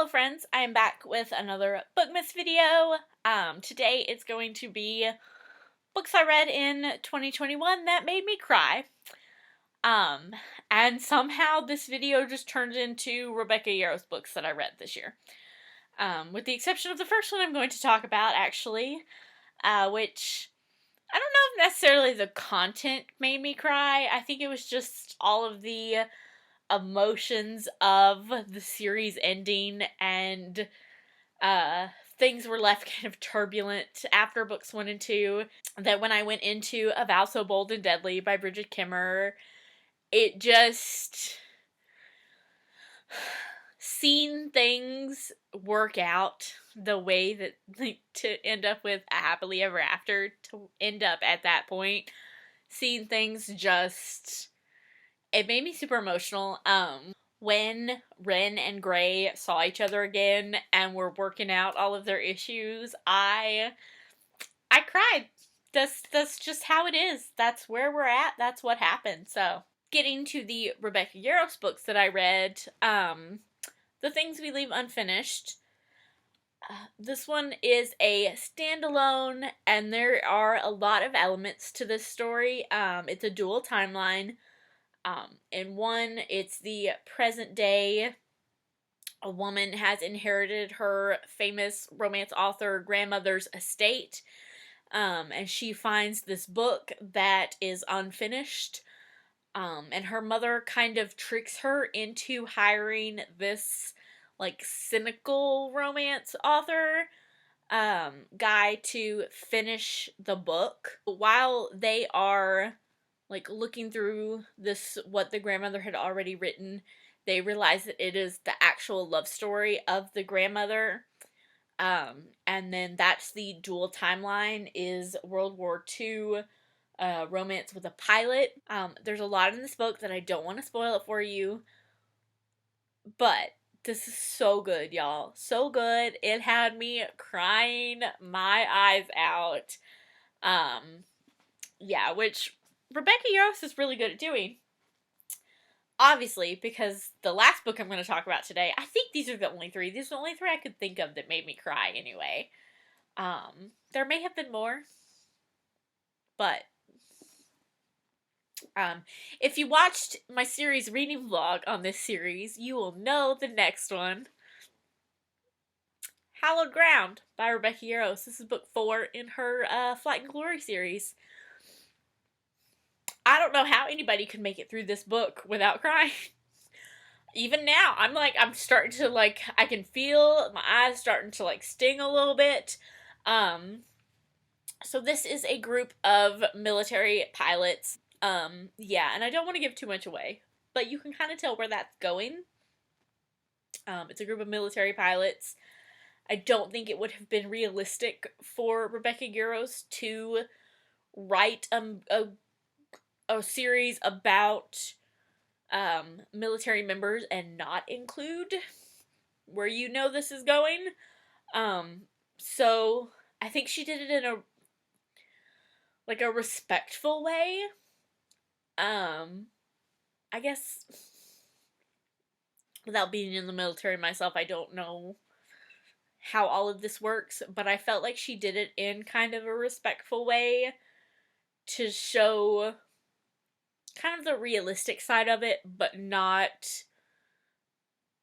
Hello friends, I am back with another Bookmas video. Today it's going to be books I read in 2021 that made me cry. And somehow this video just turned into Rebecca Yarros books that I read this year. With the exception of the first one I'm going to talk about, actually, which I don't know if necessarily the content made me cry. I think it was just all of the emotions of the series ending, and things were left kind of turbulent after books 1 and 2, that when I went into A Vow So Bold and Deadly by Bridget Kimmer, it just, seeing things work out the way that, like, to end up with a happily ever after, to end up at that point, seeing things just, it made me super emotional. When Ren and Gray saw each other again and were working out all of their issues, I cried. That's just how it is. That's where we're at. That's what happened. So, getting to the Rebecca Yarros books that I read, The Things We Leave Unfinished. This one is a standalone, and there are a lot of elements to this story. It's a dual timeline. In one, it's the present day. A woman has inherited her famous romance author grandmother's estate, and she finds this book that is unfinished, and her mother kind of tricks her into hiring this, like, cynical romance author guy to finish the book. While they are, like, looking through this, what the grandmother had already written, they realize that it is the actual love story of the grandmother. And then that's the dual timeline, is World War II romance with a pilot. There's a lot in this book that I don't want to spoil it for you, but this is so good, y'all. So good. It had me crying my eyes out. Yeah, which Rebecca Yarros is really good at doing. Obviously, because the last book I'm going to talk about today, I think these are the only three. These are the only three I could think of that made me cry anyway. There may have been more, but if you watched my series reading vlog on this series, you will know the next one. Hallowed Ground by Rebecca Yarros. This is book 4 in her Flight and Glory series. I don't know how anybody could make it through this book without crying. Even now, I'm starting to, like, I can feel my eyes starting to, like, sting a little bit. So this is a group of military pilots. Yeah, and I don't want to give too much away, but you can kind of tell where that's going. It's a group of military pilots. I don't think it would have been realistic for Rebecca Yarros to write a series about military members and not include where you know this is going. So I think she did it in a respectful way. I guess without being in the military myself, I don't know how all of this works, but I felt like she did it in kind of a respectful way to show kind of the realistic side of it, but not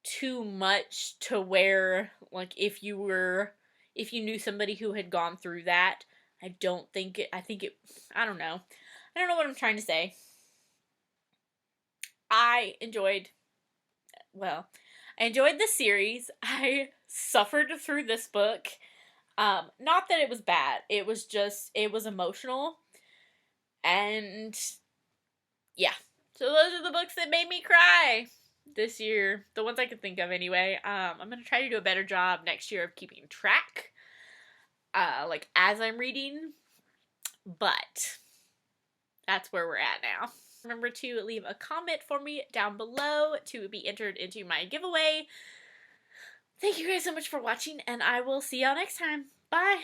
too much to where, like, if you knew somebody who had gone through that, I don't think it, I don't know what I'm trying to say. I enjoyed this series. I suffered through this book. Not that it was bad. It was emotional. And yeah. So those are the books that made me cry this year. The ones I could think of anyway. I'm going to try to do a better job next year of keeping track. Like, as I'm reading. But that's where we're at now. Remember to leave a comment for me down below to be entered into my giveaway. Thank you guys so much for watching, and I will see y'all next time. Bye!